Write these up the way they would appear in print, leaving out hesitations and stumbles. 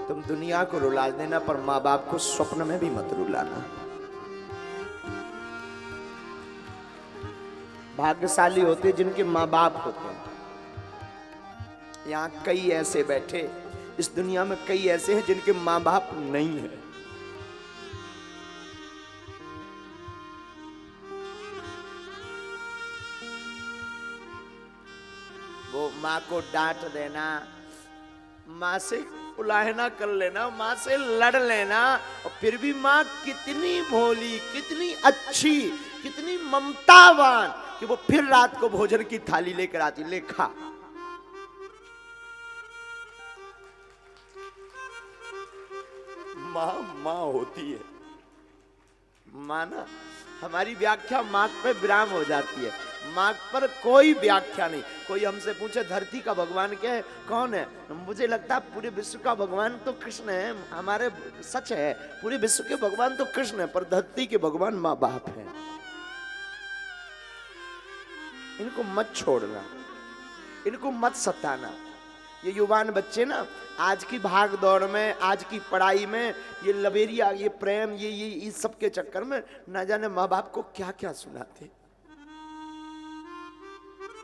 तुम दुनिया को रुला देना पर माँ बाप को स्वप्न में भी मत रुलाना। भाग्यशाली होते जिनके माँ बाप होते हैं। यहाँ कई ऐसे बैठे, इस दुनिया में कई ऐसे हैं जिनके माँ बाप नहीं है। वो माँ को डांट देना, माँ से उलाहना कर लेना, माँ से लड़ लेना, और फिर भी माँ कितनी भोली, कितनी अच्छी, कितनी ममतावान कि वो फिर रात को भोजन की थाली लेकर आती, ले खा। माँ माँ होती है। माँ ना, हमारी व्याख्या माँ पे विराम हो जाती है। माँ पर कोई व्याख्या नहीं। कोई हमसे पूछे धरती का भगवान क्या है, कौन है, मुझे लगता है पूरे विश्व का भगवान तो कृष्ण है। हमारे सच है, पूरे विश्व के भगवान तो कृष्ण है, पर धरती के भगवान माँ बाप है। इनको मत छोड़ना, इनको मत सताना। ये युवान बच्चे ना, आज की भाग दौड़ में, आज की पढ़ाई में, ये लबेरिया, ये प्रेम, ये इस सब के चक्कर में ना जाने माँ बाप को क्या क्या सुनाते।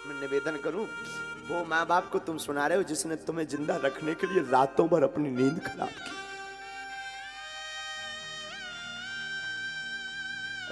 मैं निवेदन करूं, वो माँ बाप को तुम सुना रहे हो जिसने तुम्हें जिंदा रखने के लिए रातों भर अपनी नींद खराब की,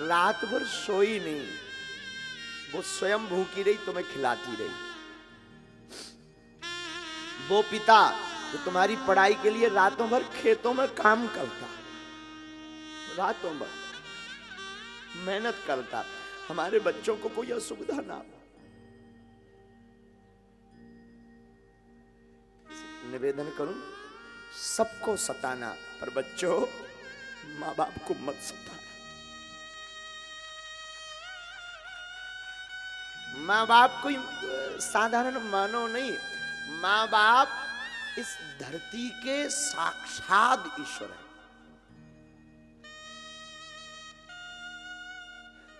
रात भर सोई नहीं, वो स्वयं भूखी रही, तुम्हें खिलाती रही। वो पिता जो तुम्हारी पढ़ाई के लिए रातों भर खेतों में काम करता, रातों भर मेहनत करता, हमारे बच्चों को कोई असुविधा ना हो। निवेदन करूं, सबको सताना, पर बच्चों माँ बाप को मत सताना। माँ बाप कोई साधारण मानव नहीं, माँ बाप इस धरती के साक्षात ईश्वर है।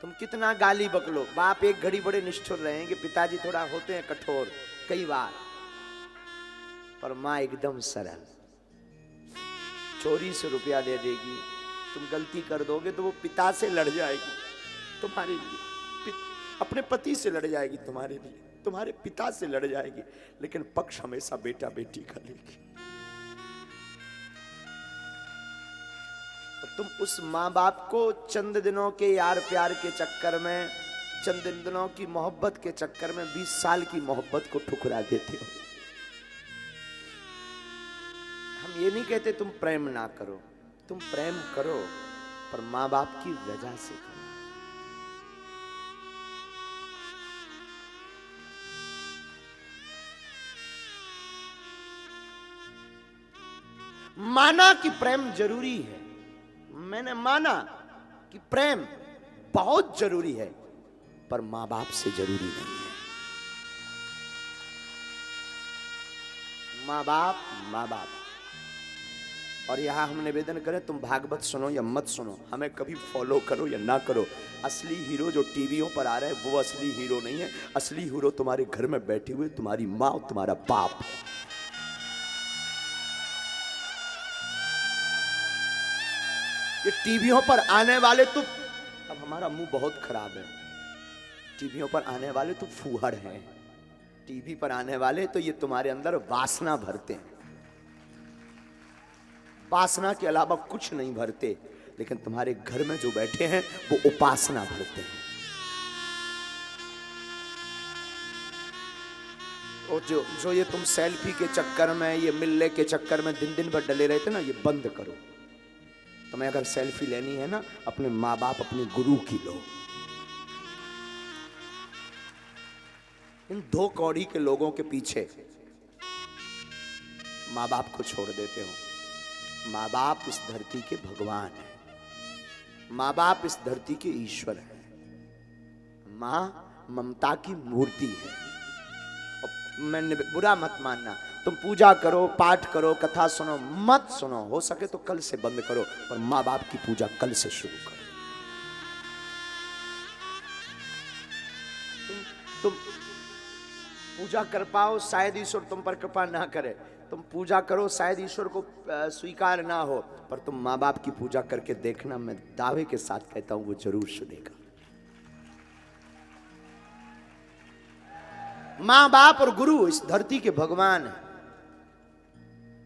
तुम कितना गाली बकलो, बाप एक घड़ी बड़े निष्ठुर रहेंगे, पिताजी थोड़ा होते हैं कठोर कई बार, पर माँ एकदम सरल। चोरी से रुपया दे देगी, तुम गलती कर दोगे तो वो पिता से लड़ जाएगी तुम्हारे लिए, अपने पति से लड़ जाएगी तुम्हारे लिए, तुम्हारे पिता से लड़ जाएगी, लेकिन पक्ष हमेशा बेटा बेटी का लेगी। तुम उस माँ बाप को चंद दिनों के यार प्यार के चक्कर में, चंद दिनों की मोहब्बत के चक्कर में 20 साल की मोहब्बत को ठुकरा देते हो। हम ये नहीं कहते तुम प्रेम ना करो, तुम प्रेम करो, पर माँ बाप की वजह से करो। माना कि प्रेम जरूरी है, मैंने माना कि प्रेम बहुत जरूरी है, पर मां बाप से जरूरी नहीं है। मां बाप मां बाप। और यहां हम निवेदन करें, तुम भागवत सुनो या मत सुनो, हमें कभी फॉलो करो या ना करो, असली हीरो जो टीवियों पर आ रहा है वो असली हीरो नहीं है। असली हीरो तुम्हारे घर में बैठे हुए तुम्हारी माँ और तुम्हारा बाप। ये टीवियों पर आने वाले तो, अब हमारा मुंह बहुत खराब है, टीवियों पर आने वाले तो फूहड़ हैं, टीवी पर आने वाले तो ये तुम्हारे अंदर वासना भरते हैं, वासना के अलावा कुछ नहीं भरते, लेकिन तुम्हारे घर में जो बैठे हैं वो उपासना भरते हैं। और जो ये तुम सेल्फी के चक्कर में, ये मिलने के चक्कर में दिन दिन भर डले रहते ना, ये बंद करो। तुम्हें अगर सेल्फी लेनी है ना, अपने माँ बाप, अपने गुरु की लो। इन 2 कौड़ी के लोगों के पीछे माँ बाप को छोड़ देते हो। माँ बाप इस धरती के भगवान है, माँ बाप इस धरती के ईश्वर है, माँ ममता की मूर्ति है। मैं बुरा मत मानना, तुम पूजा करो, पाठ करो, कथा सुनो, मत सुनो, हो सके तो कल से बंद करो, पर माँ बाप की पूजा कल से शुरू करो। पूजा कर पाओ, शायद ईश्वर तुम पर कृपा ना करे। तुम पूजा करो, शायद ईश्वर को स्वीकार ना हो, पर तुम माँ बाप की पूजा करके देखना, मैं दावे के साथ कहता हूं वो जरूर सुनेगा। माँ बाप और गुरु इस धरती के भगवान हैं।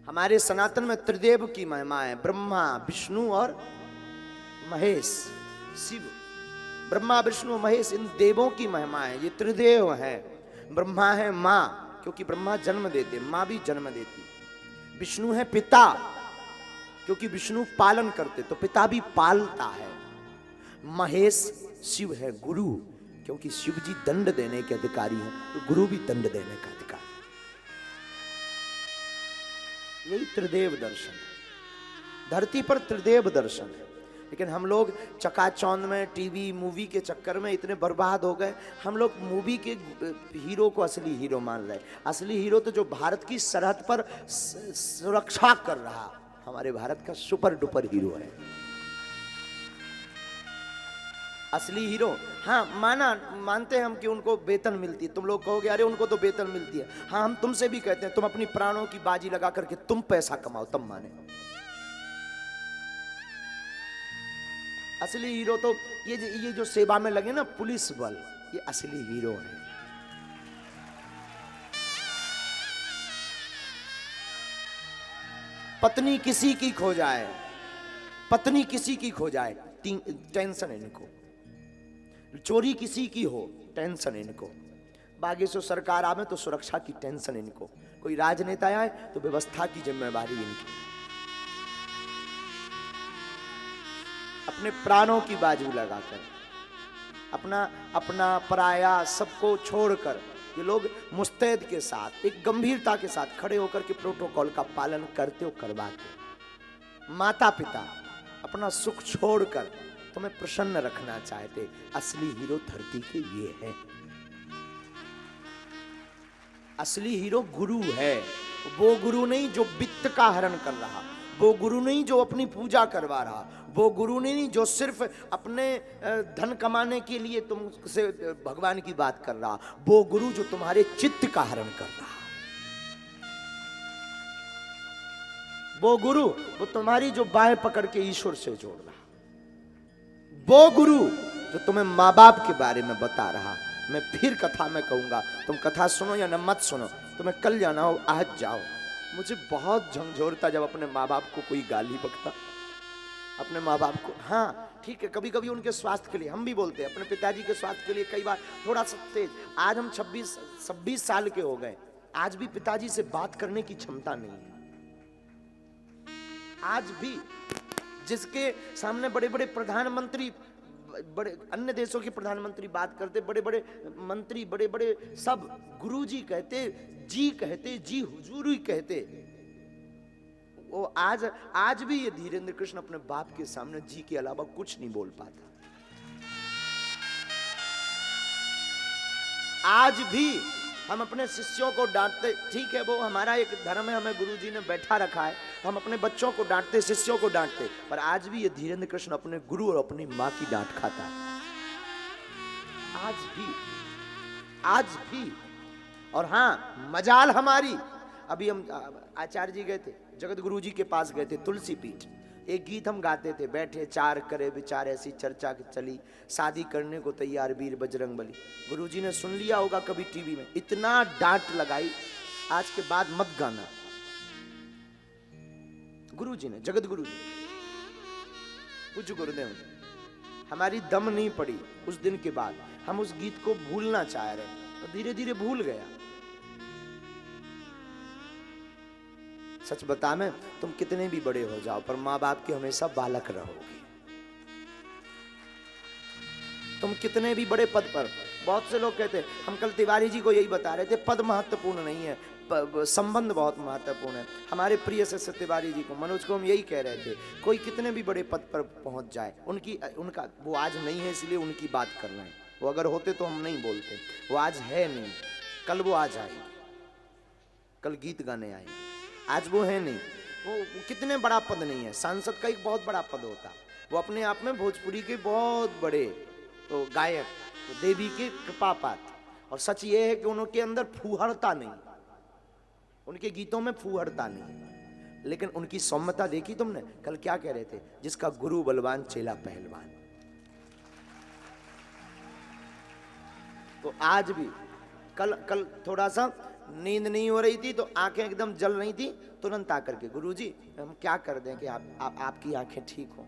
हमारे सनातन में त्रिदेव की महिमा है, ब्रह्मा विष्णु और महेश, शिव। ब्रह्मा विष्णु महेश इन देवों की महिमा है, ये त्रिदेव है। ब्रह्मा है माँ, क्योंकि ब्रह्मा जन्म देते, माँ भी जन्म देती। विष्णु है पिता, क्योंकि विष्णु पालन करते, तो पिता भी पालता है। महेश शिव है गुरु, क्योंकि शिव जी दंड देने के अधिकारी हैं, तो गुरु भी दंड देने का अधिकारी। यही त्रिदेव दर्शन है, धरती पर त्रिदेव दर्शन है। लेकिन हम लोग चकाचौंध में, टीवी मूवी के चक्कर में इतने बर्बाद हो गए। हम लोग मूवी के हीरो को असली हीरो मान रहे। असली हीरो तो जो भारत की सरहद पर सुरक्षा कर रहा, हमारे भारत का सुपर डुपर हीरो है असली हीरो। हाँ मानते हैं हम कि उनको वेतन मिलती है। तुम लोग कहोगे अरे उनको तो वेतन मिलती है। हाँ, हम तुमसे भी कहते हैं तुम अपनी प्राणों की बाजी लगा करके तुम पैसा कमाओ, तब माने। असली हीरो तो ये जो सेवा में लगे ना, पुलिस बल, ये असली हीरो है। पत्नी किसी की खो जाए, पत्नी किसी की खो जाए, टेंशन इनको। चोरी किसी की हो, टेंशन इनको। बागेश्वर सरकार आवे तो सुरक्षा की टेंशन इनको। कोई राजनेता आए तो व्यवस्था की जिम्मेवारी इनकी। अपने प्राणों की बाजू लगाकर, अपना पराया सबको छोड़कर ये लोग मुस्तैद के साथ, एक गंभीरता के साथ खड़े होकर के प्रोटोकॉल का पालन करते और करवाते। माता पिता अपना सुख छोड़कर तुम्हें प्रसन्न रखना चाहते। असली हीरो धरती के ये है। असली हीरो गुरु है। वो गुरु नहीं जो वित्त का हरण कर रहा, वो गुरु नहीं जो अपनी पूजा करवा रहा, वो गुरु नहीं जो सिर्फ अपने धन कमाने के लिए तुमसे भगवान की बात कर रहा, वो गुरु जो तुम्हारे चित्त का हरण कर रहा। वो गुरु वो तुम्हारी जो बाहें पकड़ के ईश्वर से जोड़ रहा। वो गुरु जो तुम्हें माँ बाप के बारे में बता रहा। मैं फिर कथा में कहूंगा, तुम कथा सुनो या न मत सुनो, तुम्हें कल जाना हो आज जाओ। मुझे बहुत झंझोरता जब अपने माँ बाप को कोई गाली बकता, अपने माँ बाप को। हाँ ठीक है, कभी कभी उनके स्वास्थ्य के लिए हम भी बोलते हैं, अपने पिताजी के स्वास्थ्य के लिए कई बार थोड़ा सा तेज। आज हम 26 साल के हो गए, आज भी पिताजी से बात करने की क्षमता नहीं है। आज भी जिसके सामने बड़े बड़े प्रधानमंत्री, बड़े अन्य देशों के प्रधानमंत्री बात करते, बड़े बड़े मंत्री, बड़े बड़े सब गुरुजी कहते, जी कहते, जी हुजूर ही कहते, वो आज भी ये धीरेन्द्र कृष्ण अपने बाप के सामने जी के अलावा कुछ नहीं बोल पाता। आज भी हम अपने शिष्यों को डांटते, ठीक है वो हमारा एक धर्म है, हमें गुरुजी ने बैठा रखा है, हम अपने बच्चों को डांटते, शिष्यों को डांटते, पर आज भी ये धीरेन्द्र कृष्ण अपने गुरु और अपनी माँ की डांट खाता है। आज भी। और हाँ, मजाल हमारी, अभी हम आचार्य जी गए थे, जगत गुरु जी के पास गए थे, तुलसी पीठ। एक गीत हम गाते थे, बैठे चार करे विचार, ऐसी चर्चा चली, शादी करने को तैयार वीर बजरंग बली। गुरुजी ने सुन लिया होगा कभी टीवी में, इतना डांट लगाई, आज के बाद मत गाना। गुरुजी ने, जगत गुरु जी, कुछ गुरुदेव, हमारी दम नहीं पड़ी उस दिन के बाद। हम उस गीत को भूलना चाह रहे, तो धीरे धीरे भूल गया। सच बता मैं, तुम कितने भी बड़े हो जाओ पर माँ बाप के हमेशा बालक रहोगे। तुम कितने भी बड़े पद पर, बहुत से लोग कहते हैं, हम कल तिवारी जी को यही बता रहे थे, पद महत्वपूर्ण नहीं है, संबंध बहुत महत्वपूर्ण है। हमारे प्रिय से तिवारी जी को, मनोज को हम यही कह रहे थे, कोई कितने भी बड़े पद पर पहुंच जाए, उनका वो आज नहीं है इसलिए उनकी बात करना है। वो अगर होते तो हम नहीं बोलते, वो आज है नहीं, कल वो आ जाएंगे, कल गीत गाने आएंगे, आज वो है नहीं। वो कितने बड़ा पद नहीं है, सांसद का एक बहुत बड़ा पद होता, वो अपने आप में भोजपुरी के बहुत बड़े तो गायक, तो देवी के कृपा पात्र, और सच ये है कि उनके अंदर फूहड़ता नहीं, उनके गीतों में फूहड़ता नहीं, लेकिन उनकी सौम्यता देखी तुमने। कल क्या कह रहे थे, जिसका गुरु बलवान चेला पहलवान। तो आज भी कल थोड़ा सा नींद नहीं हो रही थी तो आंखें एकदम जल रही थी, तुरंत आकर के गुरुजी हम क्या कर दें कि आपकी आंखें ठीक हो,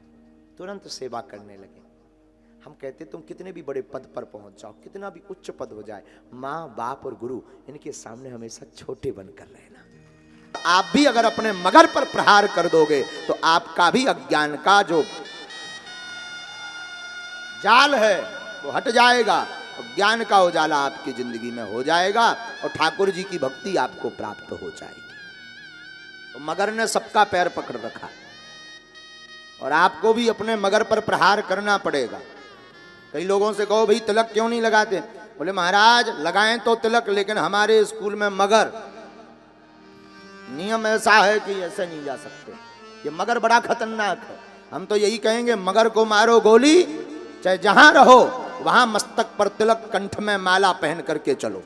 तुरंत सेवा करने लगे। हम कहते तुम कितने भी बड़े पद पर पहुंच जाओ, कितना भी उच्च पद हो जाए, माँ बाप और गुरु इनके सामने हमेशा छोटे बनकर रहना। आप भी अगर अपने मगर पर प्रहार कर दोगे तो आपका भी अज्ञान का जो जाल है वो हट जाएगा, ज्ञान का उजाला आपकी जिंदगी में हो जाएगा और ठाकुर जी की भक्ति आपको प्राप्त हो जाएगी। तो मगर ने सबका पैर पकड़ रखा और आपको भी अपने मगर पर प्रहार करना पड़ेगा। कई लोगों से कहो भाई तिलक क्यों नहीं लगाते, बोले महाराज लगाएं तो तिलक, लेकिन हमारे स्कूल में मगर नियम ऐसा है कि ऐसे नहीं जा सकते, ये मगर बड़ा खतरनाक है। हम तो यही कहेंगे मगर को मारो गोली, चाहे जहां रहो वहां मस्तक पर तिलक, कंठ में माला पहन करके चलो।